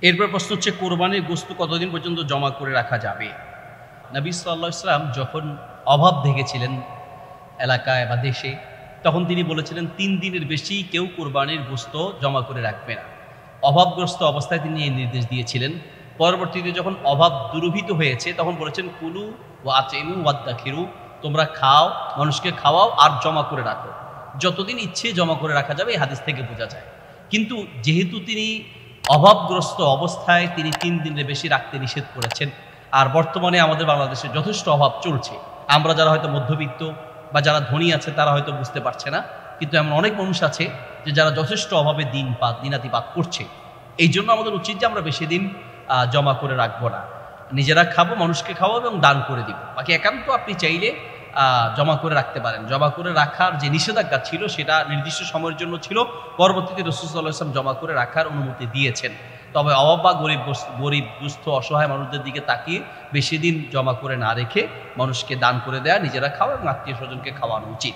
এরপর প্রশ্ন হচ্ছে, কোরবানির গোশত কতদিন পর্যন্ত জমা করে রাখা যাবে? নবী সাল্লাল্লাহু আলাইহি ওয়াসাল্লাম যখন অভাব দেখেছিলেন এলাকায় বা দেশে, তখন তিনি বলেছিলেন 3 দিনের বেশি কেউ কোরবানির গোশত জমা করে রাখবে না। অভাবগ্রস্ত অবস্থায় তিনি এই নির্দেশ দিয়েছিলেন। পরবর্তীতে যখন অভাব দূরীভূত হয়েছে তখন বলেছেন, কুলু ওয়া আতিমু ওয়াদ্দাখিরু, তোমরা খাও, মানুষকে খাওয়াও আর জমা করে রাখো। যতদিন ইচ্ছে জমা করে রাখা যাবে, এই হাদিস থেকে বোঝা যায়। কিন্তু যেহেতু তিনি অভাবগ্রস্ত অবস্থায় তিনি 3 দিনের বেশি রাখতে নিষেধ করেছেন, আর বর্তমানে আমাদের বাংলাদেশে যথেষ্ট অভাব চলছে। আমরা যারা হয়তো মধ্যবিত্ত বা যারা ধনী আছে তারা হয়তো বুঝতে পারছে না, কিন্তু এমন অনেক মানুষ আছে যে যারা যথেষ্ট অভাবে দিনাতিপাত করছে। এই জন্য আমাদের উচিত যে আমরা বেশি দিন জমা করে রাখবো না, নিজেরা খাবো, মানুষকে খাওয়াবো এবং দান করে দিব। বাকি একান্ত আপনি চাইলে জমা করে রাখতে পারেন। জমা করে রাখার যে নিষেধাজ্ঞা ছিল সেটা নির্দিষ্ট সময়ের জন্য ছিল, পরবর্তীতে রাসূল সাল্লাল্লাহু আলাইহি ওয়াসাল্লাম জমা করে রাখার অনুমতি দিয়েছেন। তবে অভাব বা গরিব দুস্থ অসহায় মানুষদের দিকে তাকিয়ে বেশি দিন জমা করে না রেখে মানুষকে দান করে দেয়া, নিজেরা খাওয়া এবং আত্মীয় স্বজনকে খাওয়ানো উচিত।